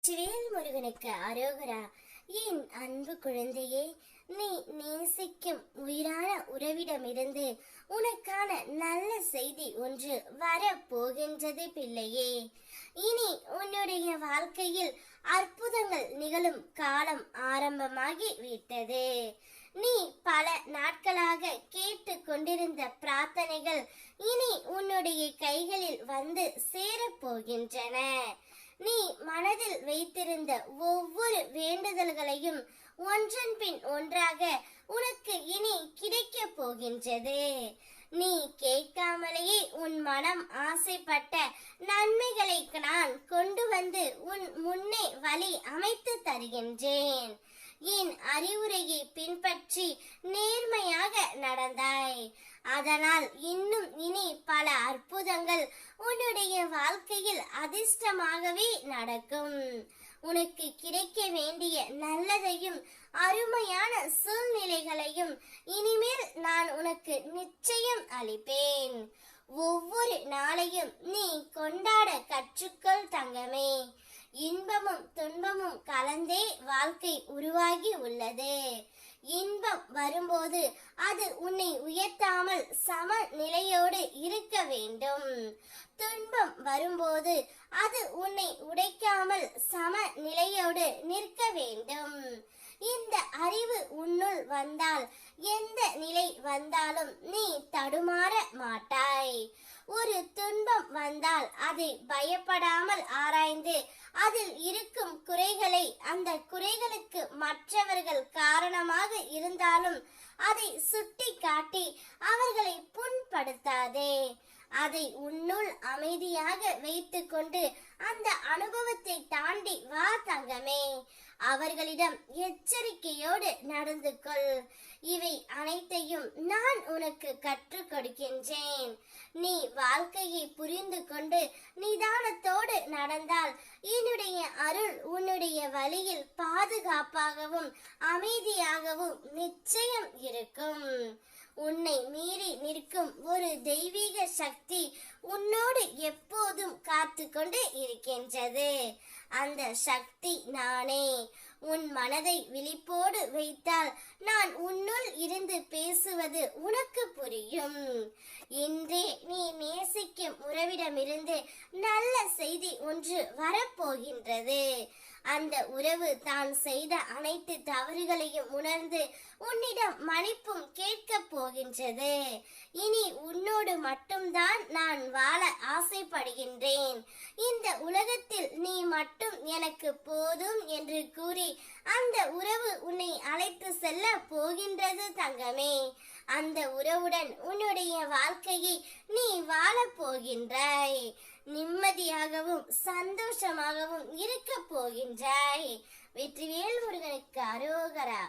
சிவேல் முருகனுக்கு அரோகரா. என் அன்பு குழந்தையே, நீ நேசிக்கும் உயிரான உறவிடமிருந்து உனக்கான நல்ல செய்தி ஒன்று வரப்போகின்றது பிள்ளையே. இனி உன்னுடைய வாழ்க்கையில் அற்புதங்கள் நிகழும் காலம் ஆரம்பமாகி விட்டது. நீ பல நாட்களாக கேட்டு கொண்டிருந்த பிரார்த்தனைகள் இனி உன்னுடைய கைகளில் வந்து சேரப்போகின்றன. நீ மனதில் வைத்திருந்த ஒவ்வொரு வேண்டுதல்களையும் ஒன்றன் பின் ஒன்றாக உனக்கு இனி கிடைக்க போகின்றது. நீ கேட்காமலேயே உன் மனம் ஆசைப்பட்ட நன்மைகளை நான் கொண்டு வந்து உன் முன்னே வழி அமைத்து தருகின்றேன். என் அறிவுரையை பின்பற்றி நேர்மையாக நடந்தாய். அதனால் இன்னும் இனி பல அற்புதங்கள் உன்னுடைய வாழ்க்கையில் அதிர்ஷ்டமாகவே நடக்கும். உனக்கு கிடைக்க வேண்டிய நல்லதையும் அருமையான சூழ்நிலைகளையும் இனிமேல் நான் உனக்கு நிச்சயம் அளிப்பேன். ஒவ்வொரு நாளையும் நீ கொண்டாட கற்றுக்கொள் தங்கமே. இன்பமும் துன்பமும் கலந்தே வாழ்க்கை உருவாகி உள்ளது. இன்பம் வரும்போது அது உன்னை உயர்த்தாமல் சம நிலையோடு இருக்க வேண்டும். துன்பம் வரும்போது அது உன்னை உடைக்காமல் சம நிலையோடு நிற்க வேண்டும். இந்த அறிவு உன்னுள் வந்தால் எந்த நிலை வந்தாலும் நீ தடுமாற மாட்டாய். ஒரு துன்பம் வந்தால் அதை பயப்படாமல் ஆராய்ந்து அதில் இருக்கும் குறைகளை, அந்த குறைகளுக்கு மற்றவர்கள் காரணமாக இருந்தாலும் அதை சுட்டி காட்டி அவர்களை புண்படுத்தாதே. அதை உன்னுள் அமைதியாக வைத்துக்கொண்டு அந்த அனுபவத்தை தாண்டி வா தங்கமே. அவர்களிடம் எச்சரிக்கையோடு நடந்து கொள். இவை அனைத்தையும் நான் உனக்கு கற்றுக் கொடுக்கின்றேன். நீ வாழ்க்கையை புரிந்து கொண்டு நிதானத்தோடு நடந்தால் என்னுடைய அருள் உன்னுடைய வழியில் பாதுகாப்பாகவும் அமைதியாகவும் நிச்சயம் இருக்கும். உன்னை மீறி நிற்கும் ஒரு தெய்வீக சக்தி உன்னோடு எப்போதும் காத்து கொண்டு இருக்கின்றது. அந்த சக்தி நானே. உன் மனதை விழிப்போடு வைத்தால் நான் உன்னுள் இருந்து பேசுவது உனக்கு புரியும். இன்றே நீ நேசிக்கும் உறவிடமிருந்து நல்ல செய்தி ஒன்று வரப்போகின்றது. அந்த உறவு தான் செய்த அனைத்து தவறுகளையும் உணர்ந்து உன்னிடம் மன்னிப்பும் கேட்க போகின்றது. இனி உன்னோடு மட்டும்தான் நான் வாழ ஆசைப்படுகின்றேன். இந்த உலகத்தில் நீ மட்டும் எனக்கு போதும் என்று கூறி அந்த உறவு உன்னை அழைத்து செல்ல போகின்றது தங்கமே. அந்த உறவுடன் உன்னுடைய வாழ்க்கையை நீ வாழப் போகின்றாய். நிம்மதியாகவும் சந்தோஷமாகவும் இருக்க போகின்றாய். வெற்றிவேல் முருகனுக்கு அரோகரா.